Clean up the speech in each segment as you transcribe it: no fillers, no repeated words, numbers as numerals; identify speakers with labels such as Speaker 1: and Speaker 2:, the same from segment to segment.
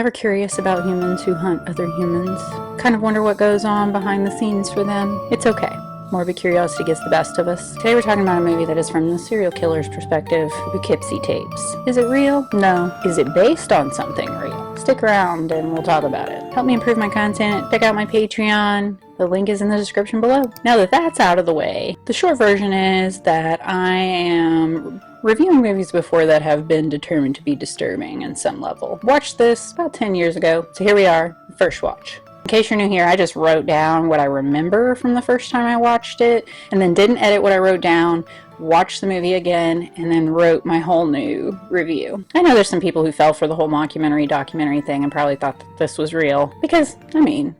Speaker 1: Ever curious about humans who hunt other humans? Kind of wonder what goes on behind the scenes for them? It's okay. Morbid curiosity gets the best of us. Today we're talking about a movie that is from the serial killer's perspective, Poughkeepsie tapes. Is it real? No. Is it based on something real? Stick around and we'll talk about it. Help me improve my content. Check out my Patreon. The link is in the description below. Now that that's out of the way, the short version is that I am reviewing movies before that have been determined to be disturbing in some level. Watched this about 10 years ago, so here we are, first watch. In case you're new here, I just wrote down what I remember from the first time I watched it, and then didn't edit what I wrote down, watched the movie again, and then wrote my whole new review. I know there's some people who fell for the whole documentary thing and probably thought that this was real, because, I mean,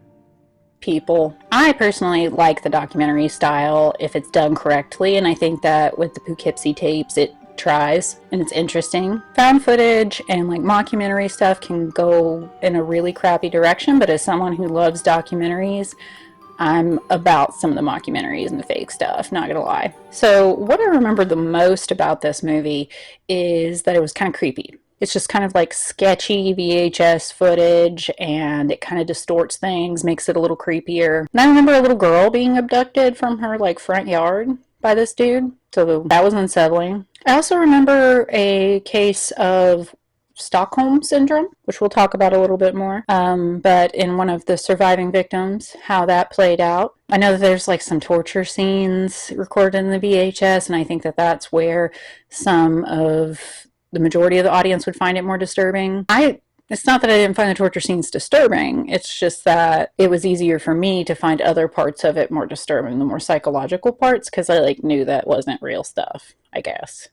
Speaker 1: people. I personally like the documentary style if it's done correctly, and I think that with the Poughkeepsie tapes, it tries and it's interesting. Found footage and like mockumentary stuff can go in a really crappy direction, but as someone who loves documentaries, I'm about some of the mockumentaries and the fake stuff, not gonna lie. So what I remember the most about this movie is that it was kind of creepy. It's just kind of like sketchy VHS footage, and it kind of distorts things, makes it a little creepier. And I remember a little girl being abducted from her like front yard by this dude, so that was unsettling. I also remember a case of Stockholm Syndrome, which we'll talk about a little bit more, but in one of the surviving victims, how that played out. I know that there's like some torture scenes recorded in the VHS, and I think that that's where some of the majority of the audience would find it more disturbing. It's not that I didn't find the torture scenes disturbing, it's just that it was easier for me to find other parts of it more disturbing, the more psychological parts, because I like knew that wasn't real stuff, I guess.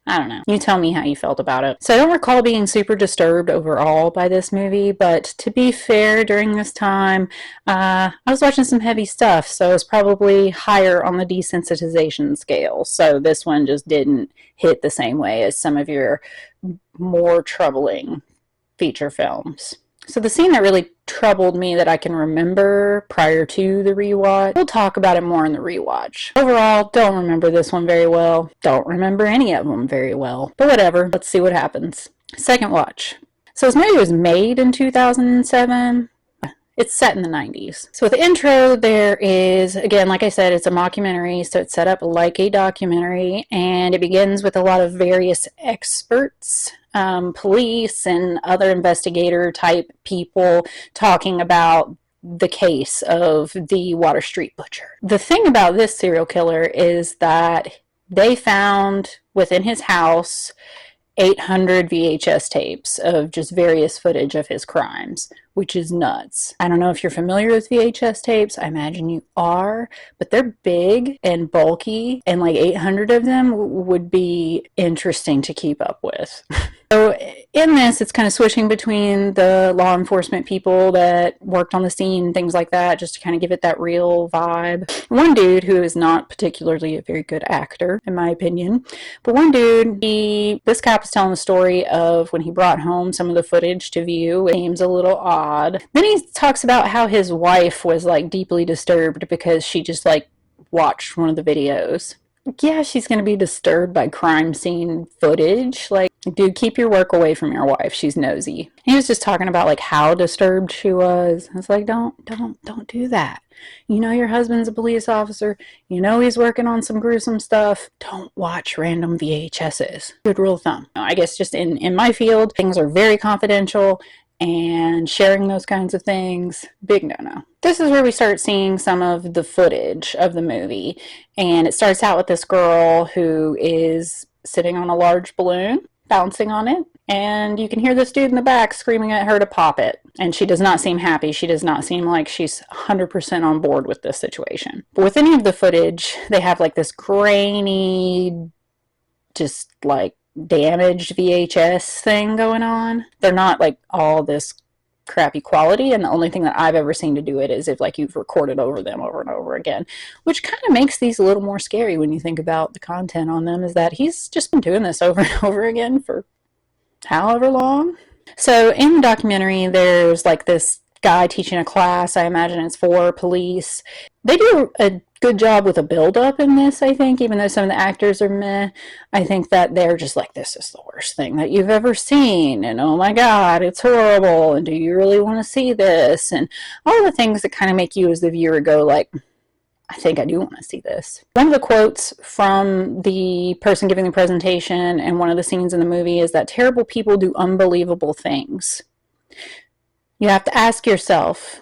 Speaker 1: I don't know. You tell me how you felt about it. So I don't recall being super disturbed overall by this movie, but to be fair, during this time, I was watching some heavy stuff, so it was probably higher on the desensitization scale. So this one just didn't hit the same way as some of your more troubling feature films. So the scene that really troubled me that I can remember prior to the rewatch, we'll talk about it more in the rewatch. Overall, don't remember this one very well. Don't remember any of them very well. But whatever, let's see what happens. Second watch. So this movie was made in 2007. It's set in the 90s. So with the intro, there is, again, like I said, it's a mockumentary, so it's set up like a documentary, and it begins with a lot of various experts, police and other investigator type people talking about the case of the Water Street Butcher. The thing about this serial killer is that they found within his house 800 VHS tapes of just various footage of his crimes, which is nuts. I don't know if you're familiar with VHS tapes. I imagine you are, but they're big and bulky, and like 800 of them would be interesting to keep up with. So in this, it's kind of switching between the law enforcement people that worked on the scene, things like that, just to kind of give it that real vibe. One dude who is not particularly a very good actor, in my opinion, but one dude, this cop was telling the story of when he brought home some of the footage to view. It seems a little odd. Then he talks about how his wife was like deeply disturbed because she just like watched one of the videos. Yeah, she's going to be disturbed by crime scene footage. Like, dude, keep your work away from your wife. She's nosy. He was just talking about like how disturbed she was. I was like, don't do that. You know your husband's a police officer. You know he's working on some gruesome stuff. Don't watch random VHSs. Good rule of thumb. I guess just in my field, things are very confidential, and sharing those kinds of things, big no-no. This is where we start seeing some of the footage of the movie, and it starts out with this girl who is sitting on a large balloon, bouncing on it, and you can hear this dude in the back screaming at her to pop it, and she does not seem happy. She does not seem like she's 100% on board with this situation. But with any of the footage, they have like this grainy, just like damaged VHS thing going on. They're not like all this crappy quality, and the only thing that I've ever seen to do it is if like you've recorded over them over and over again, which kind of makes these a little more scary when you think about the content on them, is that he's just been doing this over and over again for however long. So in the documentary, there's like this guy teaching a class. I imagine it's for police. They do a good job with a build-up in this, I think, even though some of the actors are meh. I think that they're just like, this is the worst thing that you've ever seen, and oh my god, it's horrible, and do you really want to see this? And all the things that kind of make you as the viewer go like, I think I do want to see this. One of the quotes from the person giving the presentation and one of the scenes in the movie is that terrible people do unbelievable things. You have to ask yourself,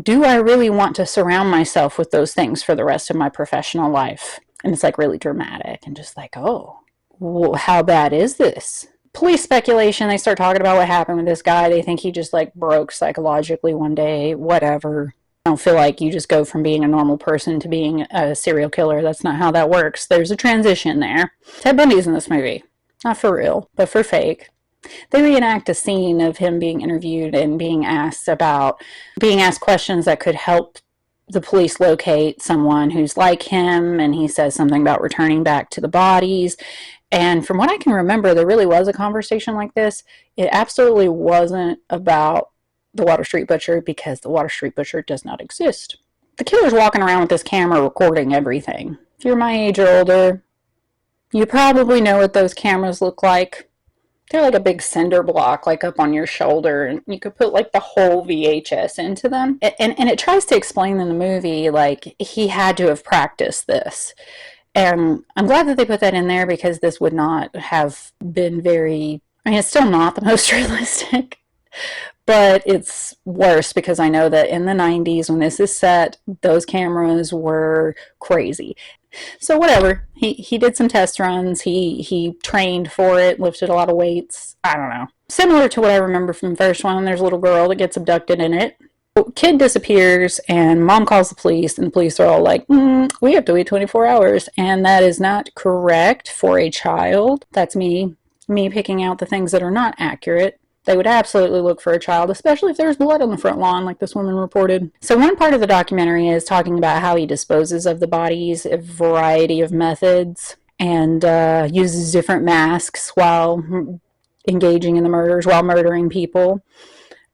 Speaker 1: do I really want to surround myself with those things for the rest of my professional life? And it's like really dramatic and just like, oh, well, how bad is this? Police speculation, they start talking about what happened with this guy. They think he just like broke psychologically one day, whatever. I don't feel like you just go from being a normal person to being a serial killer. That's not how that works. There's a transition there. Ted Bundy's in this movie. Not for real, but for fake. They reenact a scene of him being interviewed and being asked questions that could help the police locate someone who's like him, and he says something about returning back to the bodies. And from what I can remember, there really was a conversation like this. It absolutely wasn't about the Water Street Butcher, because the Water Street Butcher does not exist. The killer's walking around with this camera recording everything. If you're my age or older, you probably know what those cameras look like. They're like a big cinder block, like up on your shoulder, and you could put like the whole VHS into them. And it tries to explain in the movie, like, he had to have practiced this. And I'm glad that they put that in there, because this would not have been very, I mean, it's still not the most realistic, but it's worse because I know that in the 90s, when this is set, those cameras were crazy. So whatever, he did some test runs, he trained for it, lifted a lot of weights, I don't know. Similar to what I remember from the first one, there's a little girl that gets abducted in it. Kid disappears and mom calls the police, and the police are all like, we have to wait 24 hours. And that is not correct for a child. That's me picking out the things that are not accurate. They would absolutely look for a child, especially if there's blood on the front lawn, like this woman reported. So one part of the documentary is talking about how he disposes of the bodies, a variety of methods, and uses different masks while engaging in the murders, while murdering people.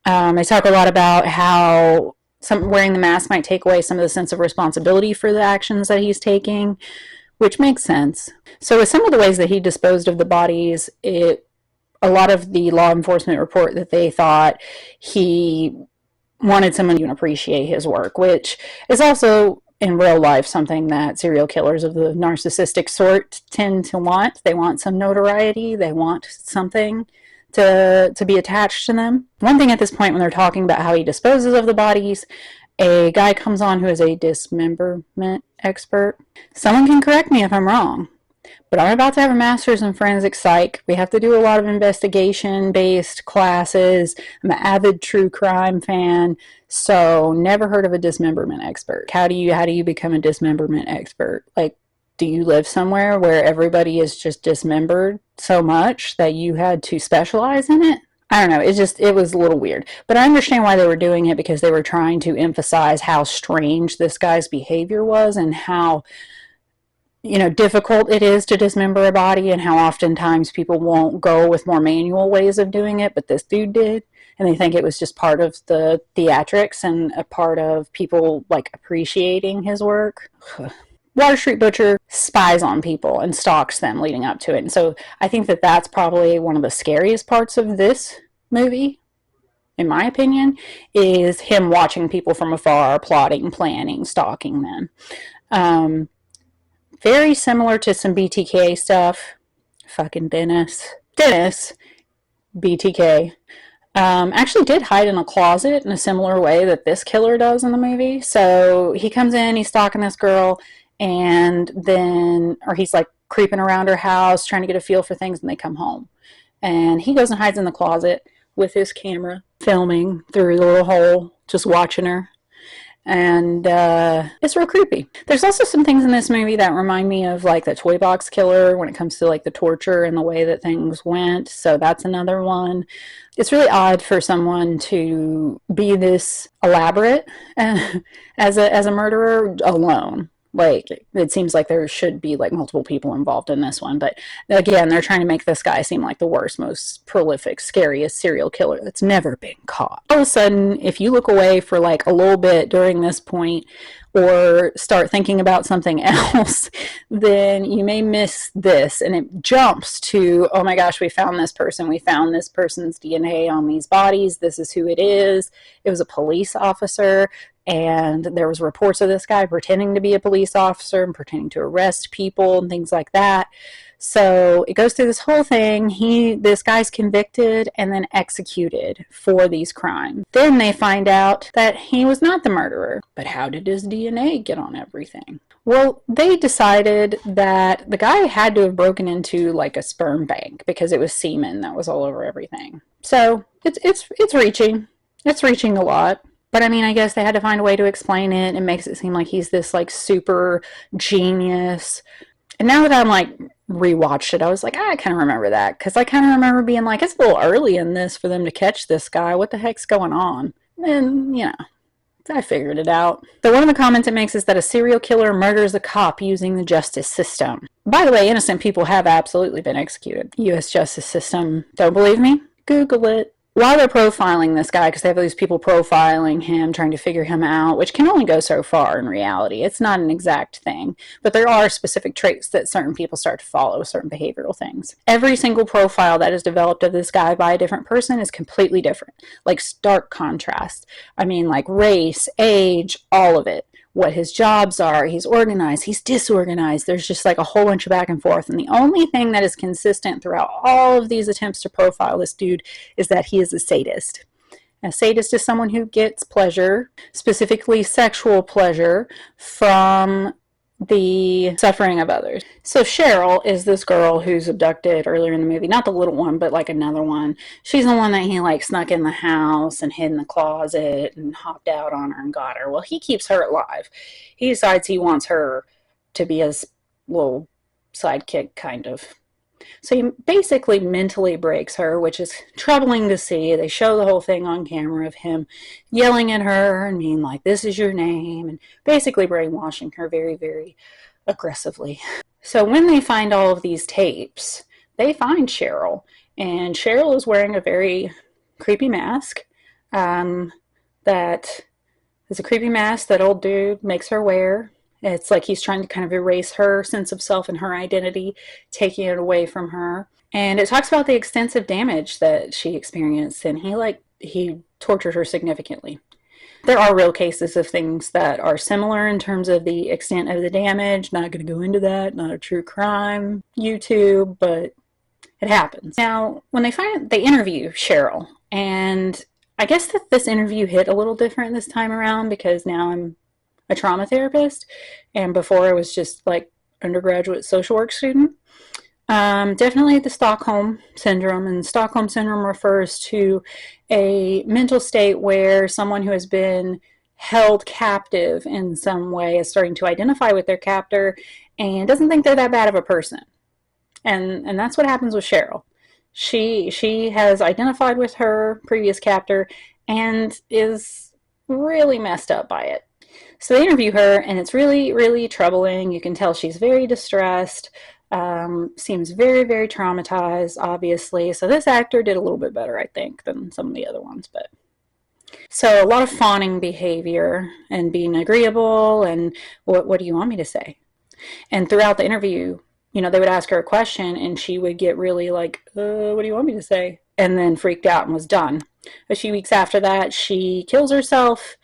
Speaker 1: They talk a lot about how wearing the mask might take away some of the sense of responsibility for the actions that he's taking, which makes sense. So with some of the ways that he disposed of the bodies, a lot of the law enforcement report that they thought he wanted someone to appreciate his work, which is also in real life something that serial killers of the narcissistic sort tend to want. They want some notoriety. They want something to be attached to them. One thing at this point, when they're talking about how he disposes of the bodies, a guy comes on who is a dismemberment expert. Someone can correct me if I'm wrong, but I'm about to have a master's in forensic psych. We have to do a lot of investigation-based classes. I'm an avid true crime fan, so never heard of a dismemberment expert. How do you become a dismemberment expert? Like, do you live somewhere where everybody is just dismembered so much that you had to specialize in it? I don't know. It was a little weird. But I understand why they were doing it, because they were trying to emphasize how strange this guy's behavior was, and how difficult it is to dismember a body, and how oftentimes people won't go with more manual ways of doing it, but this dude did. And they think it was just part of the theatrics and a part of people like appreciating his work. Water Street Butcher spies on people and stalks them leading up to it. And so I think that that's probably one of the scariest parts of this movie, in my opinion, is him watching people from afar, plotting, planning, stalking them. Very similar to some BTK stuff. Fucking Dennis, BTK, actually did hide in a closet in a similar way that this killer does in the movie. So he comes in, he's stalking this girl, or he's like creeping around her house, trying to get a feel for things, and they come home. And he goes and hides in the closet with his camera, filming through the little hole, just watching her. And it's real creepy. There's also some things in this movie that remind me of like the Toy Box Killer when it comes to like the torture and the way that things went. So that's another one. It's really odd for someone to be this elaborate as a murderer alone. Like, it seems like there should be like multiple people involved in this one, but again, they're trying to make this guy seem like the worst, most prolific, scariest serial killer that's never been caught. All of a sudden, if you look away for like a little bit during this point, or start thinking about something else, then you may miss this. And it jumps to, oh my gosh, we found this person. We found this person's DNA on these bodies. This is who it is. It was a police officer. And there was reports of this guy pretending to be a police officer and pretending to arrest people and things like that. So it goes through this whole thing. This guy's convicted and then executed for these crimes. Then they find out that he was not the murderer. But how did his DNA get on everything? Well, they decided that the guy had to have broken into like a sperm bank because it was semen that was all over everything. So it's reaching. It's reaching a lot. But I mean, I guess they had to find a way to explain it. It makes it seem like he's this like super genius. And now that I'm like rewatched it, I was like, I kind of remember that. Because I kind of remember being like, it's a little early in this for them to catch this guy. What the heck's going on? And, you know, I figured it out. So one of the comments it makes is that a serial killer murders a cop using the justice system. By the way, innocent people have absolutely been executed. U.S. justice system. Don't believe me? Google it. While they're profiling this guy, because they have these people profiling him, trying to figure him out, which can only go so far in reality. It's not an exact thing, but there are specific traits that certain people start to follow, certain behavioral things. Every single profile that is developed of this guy by a different person is completely different, like stark contrast. I mean, like race, age, all of it. What his jobs are, he's organized, he's disorganized, there's just like a whole bunch of back and forth, and the only thing that is consistent throughout all of these attempts to profile this dude is that he is a sadist. A sadist is someone who gets pleasure, specifically sexual pleasure, from the suffering of others. So Cheryl is this girl who's abducted earlier in the movie. Not the little one, but like another one. She's the one that he like snuck in the house and hid in the closet and hopped out on her and got her. Well, he keeps her alive. He decides he wants her to be his little sidekick, kind of. So he basically mentally breaks her, which is troubling to see. They show the whole thing on camera of him yelling at her and being like, this is your name, and basically brainwashing her very, very aggressively. So when they find all of these tapes, they find Cheryl, and Cheryl is wearing a very creepy mask. That is a creepy mask that old dude makes her wear. It's like he's trying to kind of erase her sense of self and her identity, taking it away from her. And it talks about the extensive damage that she experienced, and he tortured her significantly. There are real cases of things that are similar in terms of the extent of the damage. Not going to go into that, not a true crime YouTube, but it happens. Now, when they interview Cheryl, and I guess that this interview hit a little different this time around because now I'm a trauma therapist, and before I was just like undergraduate social work student. Definitely the Stockholm Syndrome, and Stockholm Syndrome refers to a mental state where someone who has been held captive in some way is starting to identify with their captor and doesn't think they're that bad of a person. And that's what happens with Cheryl. She has identified with her previous captor and is really messed up by it. So they interview her, and it's really, really troubling. You can tell she's very distressed, seems very, very traumatized, obviously. So this actor did a little bit better, I think, than some of the other ones. But so a lot of fawning behavior and being agreeable and what do you want me to say? And throughout the interview, they would ask her a question, and she would get really like, what do you want me to say? And then freaked out and was done. A few weeks after that, she kills herself.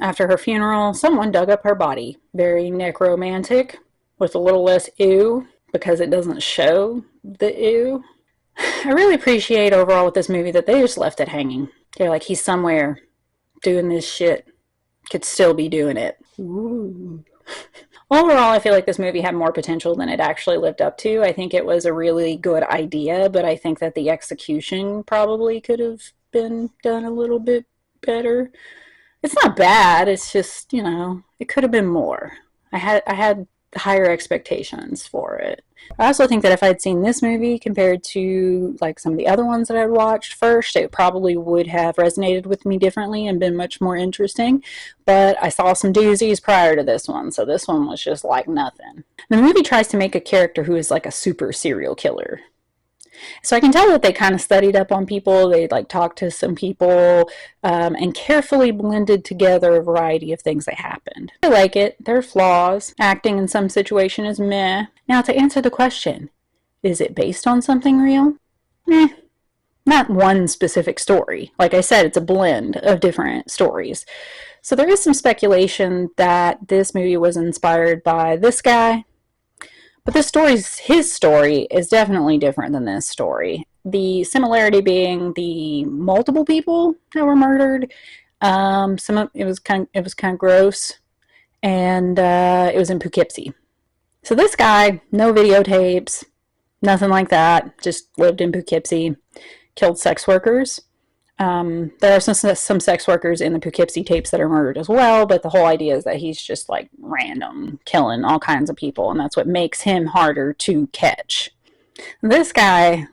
Speaker 1: After her funeral, someone dug up her body. Very necromantic, with a little less ew, because it doesn't show the ew. I really appreciate overall with this movie that they just left it hanging. They're like, he's somewhere doing this shit. Could still be doing it. Ooh. Overall, I feel like this movie had more potential than it actually lived up to. I think it was a really good idea, but I think that the execution probably could have been done a little bit better. It's not bad, it's just, it could have been more. I had higher expectations for it. I also think that if I'd seen this movie compared to like some of the other ones that I'd watched first, it probably would have resonated with me differently and been much more interesting. But I saw some doozies prior to this one, so this one was just like nothing. The movie tries to make a character who is like a super serial killer. So I can tell that they kind of studied up on people. They like talked to some people and carefully blended together a variety of things that happened. I like it. There are flaws. Acting in some situation is meh. Now to answer the question, is it based on something real? Eh. Not one specific story. Like I said, it's a blend of different stories. So there is some speculation that this movie was inspired by this guy. But his story is definitely different than this story. The similarity being the multiple people that were murdered. It was kind of gross, and it was in Poughkeepsie. So this guy, no videotapes, nothing like that. Just lived in Poughkeepsie, killed sex workers. There are some sex workers in the Poughkeepsie tapes that are murdered as well, but the whole idea is that he's just like random killing all kinds of people, and that's what makes him harder to catch. This guy,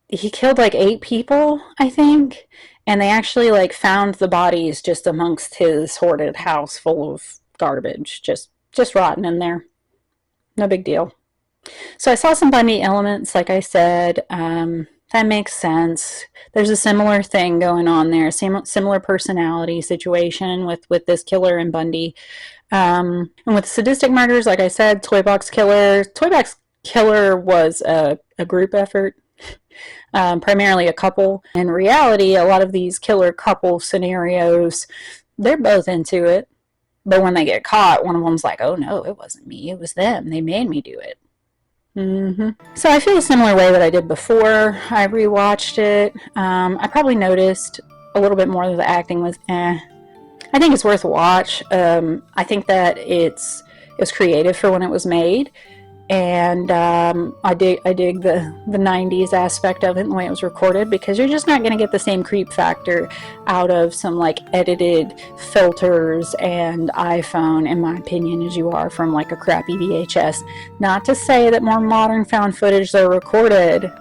Speaker 1: he killed like 8 people, I think, and they actually like found the bodies just amongst his hoarded house full of garbage, just rotten in there. No big deal. So I saw some Bundy elements, like I said. That makes sense. There's a similar thing going on there, similar personality situation with this killer and Bundy. And with sadistic murders, like I said, Toy Box Killer was a group effort, primarily a couple. In reality, a lot of these killer couple scenarios, they're both into it. But when they get caught, one of them's like, oh no, it wasn't me, it was them. They made me do it. So I feel a similar way that I did before I rewatched it. I probably noticed a little bit more that the acting was I think it's worth a watch. I think that it was creative for when it was made, and I dig the 90s aspect of it and the way it was recorded, because you're just not going to get the same creep factor out of some like edited filters and iPhone, in my opinion, as you are from like a crappy VHS. Not to say that more modern found footage that are recorded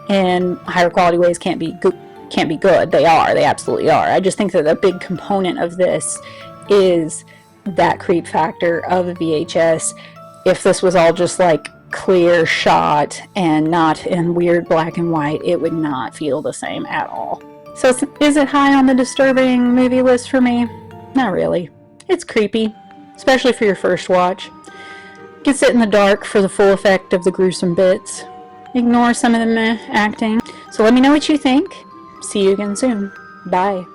Speaker 1: in higher quality ways can't be good. They absolutely are. I just think that a big component of this is that creep factor of a VHS. If this was all just like clear shot and not in weird black and white, it would not feel the same at all. So is it high on the disturbing movie list for me? Not really. It's creepy, especially for your first watch. You can sit in the dark for the full effect of the gruesome bits. Ignore some of the meh acting. So let me know what you think. See you again soon. Bye.